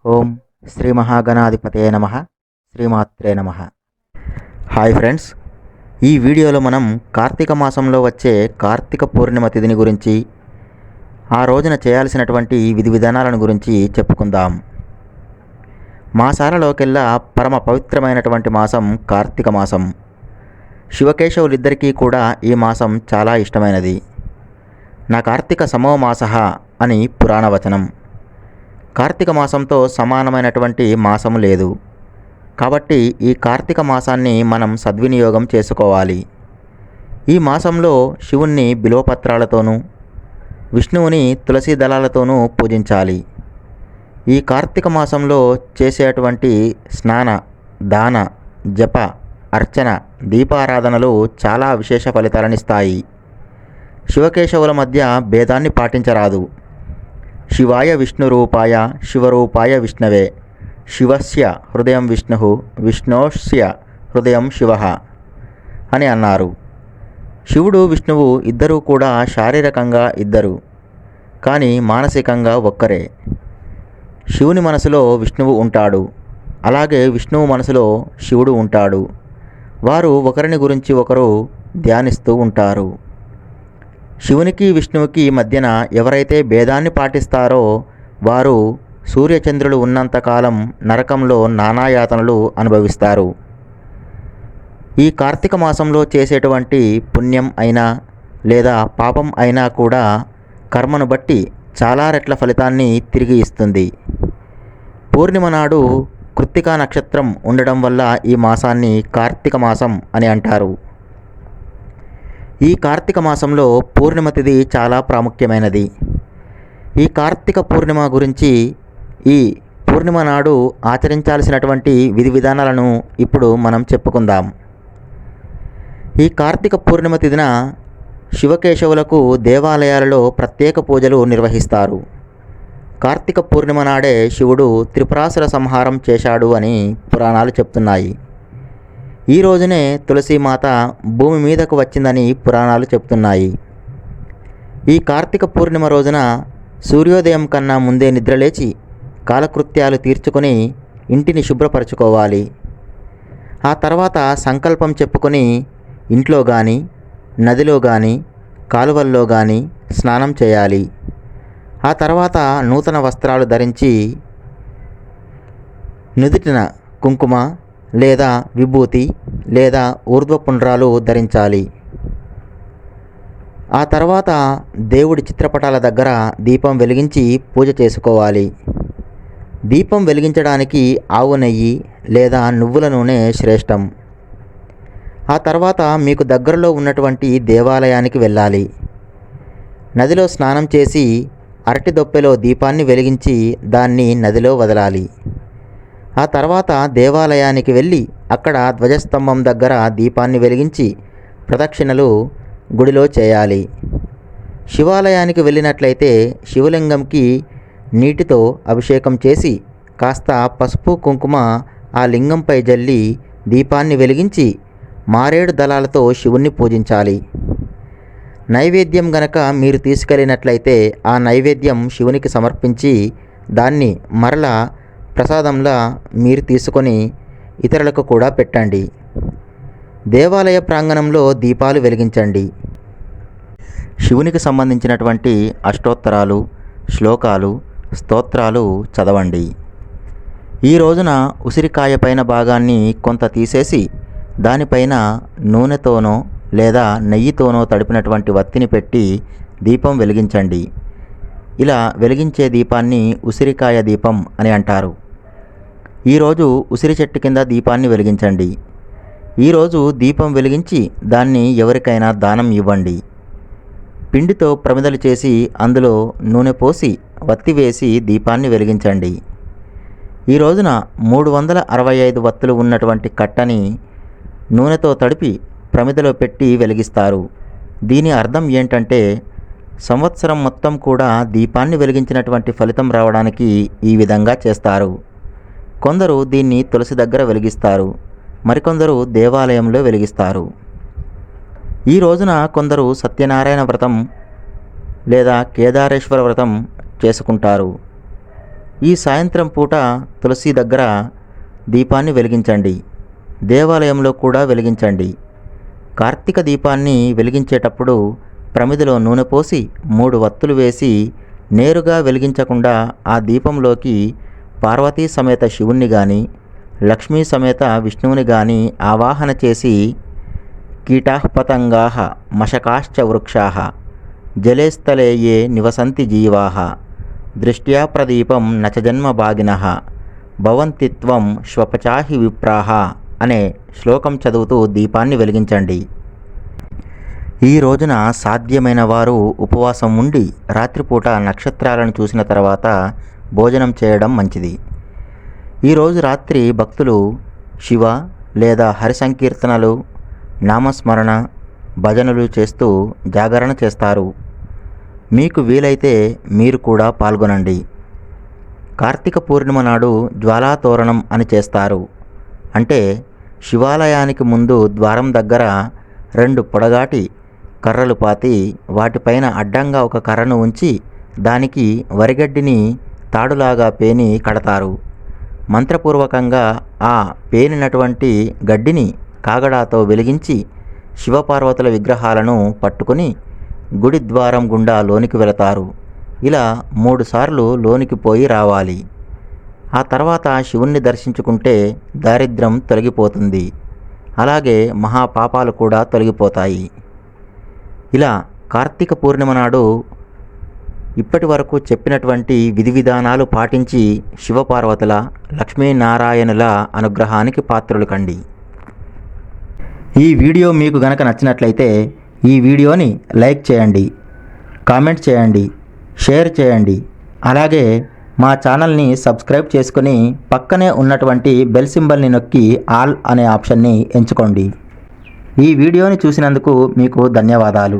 ఓం శ్రీ మహాగణాధిపతయే నమః. శ్రీమాత్రే నమః. హాయ్ ఫ్రెండ్స్, ఈ వీడియోలో మనం కార్తీక మాసంలో వచ్చే కార్తీక పూర్ణిమ తిథిని గురించి, ఆ రోజున చేయాల్సినటువంటి విధి విధానాలను గురించి చెప్పుకుందాం. మాసాలలోకెల్లా పరమ పవిత్రమైనటువంటి మాసం కార్తీక మాసం. శివకేశవులిద్దరికీ కూడా ఈ మాసం చాలా ఇష్టమైనది. నా కార్తీక సమో మాసః అని పురాణ వచనం. కార్తీక మాసంతో సమానమైనటువంటి మాసం లేదు. కాబట్టి ఈ కార్తీక మాసాన్ని మనం సద్వినియోగం చేసుకోవాలి. ఈ మాసంలో శివుణ్ణి బిల్వపత్రాలతోనూ, విష్ణువుని తులసి దళాలతోనూ పూజించాలి. ఈ కార్తీక మాసంలో చేసేటువంటి స్నాన, దాన, జప, అర్చన, దీపారాధనలు చాలా విశేష ఫలితాలనిస్తాయి. శివకేశవుల మధ్య భేదాన్ని పాటించరాదు. శివాయ విష్ణురూపాయ శివరూపాయ విష్ణవే, శివస్య హృదయం విష్ణు, విష్ణోస్య హృదయం శివ అని అన్నారు. శివుడు, విష్ణువు ఇద్దరూ కూడా శారీరకంగా ఇద్దరు, కానీ మానసికంగా ఒక్కరే. శివుని మనసులో విష్ణువు ఉంటాడు, అలాగే విష్ణువు మనసులో శివుడు ఉంటాడు. వారు ఒకరిని గురించి ఒకరు ధ్యానిస్తూ ఉంటారు. శివునికి విష్ణువుకి మధ్యన ఎవరైతే భేదాన్ని పాటిస్తారో వారు సూర్యచంద్రులు ఉన్నంతకాలం నరకంలో నానాయాతనలు అనుభవిస్తారు. ఈ కార్తీక మాసంలో చేసేటువంటి పుణ్యం అయినా లేదా పాపం అయినా కూడా కర్మను బట్టి చాలా రెట్ల ఫలితాన్ని తిరిగి ఇస్తుంది. పూర్ణిమ నాడు కృత్తికా నక్షత్రం ఉండడం వల్ల ఈ మాసాన్ని కార్తీక మాసం అని అంటారు. ఈ కార్తీక మాసంలో పూర్ణిమ తిథి చాలా ప్రాముఖ్యమైనది. ఈ కార్తీక పూర్ణిమ గురించి, ఈ పూర్ణిమ నాడు ఆచరించాల్సినటువంటి విధి విధానాలను ఇప్పుడు మనం చెప్పుకుందాం. ఈ కార్తీక పూర్ణిమ తిథిన శివకేశవులకు దేవాలయాలలో ప్రత్యేక పూజలు నిర్వహిస్తారు. కార్తీక పూర్ణిమ నాడే శివుడు త్రిపురాసుర సంహారం చేశాడు అని పురాణాలు చెప్తున్నాయి. ఈ రోజునే తులసీమాత భూమి మీదకు వచ్చిందని పురాణాలు చెప్తున్నాయి. ఈ కార్తీక పూర్ణిమ రోజున సూర్యోదయం కన్నా ముందే నిద్రలేచి కాలకృత్యాలు తీర్చుకొని ఇంటిని శుభ్రపరచుకోవాలి. ఆ తర్వాత సంకల్పం చెప్పుకొని ఇంట్లో కానీ, నదిలో కానీ, కాలువల్లో కానీ స్నానం చేయాలి. ఆ తర్వాత నూతన వస్త్రాలు ధరించి నుదుటిన కుంకుమ లేదా విభూతి లేదా ఊర్ధ్వపుండ్రాలు ధరించాలి. ఆ తర్వాత దేవుడి చిత్రపటాల దగ్గర దీపం వెలిగించి పూజ చేసుకోవాలి. దీపం వెలిగించడానికి ఆవు నెయ్యి లేదా నువ్వుల నూనె శ్రేష్టం. ఆ తర్వాత మీకు దగ్గరలో ఉన్నటువంటి దేవాలయానికి వెళ్ళాలి. నదిలో స్నానం చేసి అరటి దొప్పెలో దీపాన్ని వెలిగించి దాన్ని నదిలో వదలాలి. ఆ తర్వాత దేవాలయానికి వెళ్ళి అక్కడ ధ్వజస్తంభం దగ్గర దీపాన్ని వెలిగించి ప్రదక్షిణలు గుడిలో చేయాలి. శివాలయానికి వెళ్ళినట్లయితే శివలింగంకి నీటితో అభిషేకం చేసి కాస్త పసుపు కుంకుమ ఆ లింగంపై జల్లి దీపాన్ని వెలిగించి మారేడు దళాలతో శివుణ్ణి పూజించాలి. నైవేద్యం గనక మీరు తీసుకెళ్ళినట్లయితే ఆ నైవేద్యం శివునికి సమర్పించి దాన్ని మరలా ప్రసాదంలా మీరు తీసుకొని ఇతరులకు కూడా పెట్టండి. దేవాలయ ప్రాంగణంలో దీపాలు వెలిగించండి. శివునికి సంబంధించినటువంటి అష్టోత్తరాలు, శ్లోకాలు, స్తోత్రాలు చదవండి. ఈ రోజున ఉసిరికాయ పైన భాగాన్ని కొంత తీసేసి దానిపైన నూనెతోనో లేదా నెయ్యితోనో తడిపినటువంటి వత్తిని పెట్టి దీపం వెలిగించండి. ఇలా వెలిగించే దీపాన్ని ఉసిరికాయ దీపం అని అంటారు. ఈరోజు ఉసిరి చెట్టు కింద దీపాన్ని వెలిగించండి. ఈరోజు దీపం వెలిగించి దాన్ని ఎవరికైనా దానం ఇవ్వండి. పిండితో ప్రమిదలు చేసి అందులో నూనె పోసి వత్తి వేసి దీపాన్ని వెలిగించండి. ఈ రోజున 365 వత్తులు ఉన్నటువంటి కట్టని నూనెతో తడిపి ప్రమిదలో పెట్టి వెలిగిస్తారు. దీని అర్థం ఏంటంటే సంవత్సరం మొత్తం కూడా దీపాన్ని వెలిగించినటువంటి ఫలితం రావడానికి ఈ విధంగా చేస్తారు. కొందరు దీన్ని తులసి దగ్గర వెలిగిస్తారు, మరికొందరు దేవాలయంలో వెలిగిస్తారు. ఈ రోజున కొందరు సత్యనారాయణ వ్రతం లేదా కేదారేశ్వర వ్రతం చేసుకుంటారు. ఈ సాయంత్రం పూట తులసి దగ్గర దీపాన్ని వెలిగించండి. దేవాలయంలో కూడా వెలిగించండి. కార్తీక దీపాన్ని వెలిగించేటప్పుడు ప్రమిదలో నూనె పోసి 3 వత్తులు వేసి నేరుగా వెలిగించకుండా ఆ దీపంలోకి పార్వతీ సమేత శివుణ్ణి కానీ లక్ష్మీ సమేత విష్ణువుని కానీ ఆవాహన చేసి కీటాః పతంగాః మశకాశ్చ వృక్షాః జలే స్థలే యే నివసంతి జీవాః దృష్ట్యా ప్రదీపం నచ జన్మభాగినః భవంతి త్వం శ్వపచాహి విప్రాః అనే శ్లోకం చదువుతూ దీపాన్ని వెలిగించండి. ఈ రోజున సాధ్యమైన వారు ఉపవాసం ఉండి రాత్రిపూట నక్షత్రాలను చూసిన తర్వాత భోజనం చేయడం మంచిది. ఈరోజు రాత్రి భక్తులు శివ లేదా హరి సంకీర్తనలు, నామస్మరణ, భజనలు చేస్తూ జాగరణ చేస్తారు. మీకు వీలైతే మీరు కూడా పాల్గొనండి. కార్తీక పూర్ణిమ నాడు జ్వాలాతోరణం అని చేస్తారు. అంటే శివాలయానికి ముందు ద్వారం దగ్గర 2 పొడగాటి కర్రలు పాతి వాటిపైన అడ్డంగా ఒక కర్రను ఉంచి దానికి వరిగడ్డిని తాడులాగా పేని కడతారు. మంత్రపూర్వకంగా ఆ పేనినటువంటి గడ్డిని కాగడాతో వెలిగించి శివపార్వతుల విగ్రహాలను పట్టుకొని గుడి ద్వారం గుండా లోనికి వెళతారు. ఇలా 3 సార్లు లోనికి పోయి రావాలి. ఆ తర్వాత శివుణ్ణి దర్శించుకుంటే దారిద్ర్యం తొలగిపోతుంది. అలాగే మహాపాపాలు కూడా తొలగిపోతాయి. ఇలా కార్తీక పూర్ణిమ నాడు ఇప్పటి వరకు చెప్పినటువంటి విధి విధానాలు పాటించి శివపార్వతుల, లక్ష్మీనారాయణుల అనుగ్రహానికి పాత్రులు కండి. ఈ వీడియో మీకు గనక నచ్చినట్లయితే ఈ వీడియోని లైక్ చేయండి, కామెంట్ చేయండి, షేర్ చేయండి. అలాగే మా ఛానల్ని సబ్స్క్రైబ్ చేసుకొని పక్కనే ఉన్నటువంటి బెల్ సింబల్ని నొక్కి ఆల్ అనే ఆప్షన్ని ఎంచుకోండి. ఈ వీడియోని చూసినందుకు మీకు ధన్యవాదాలు.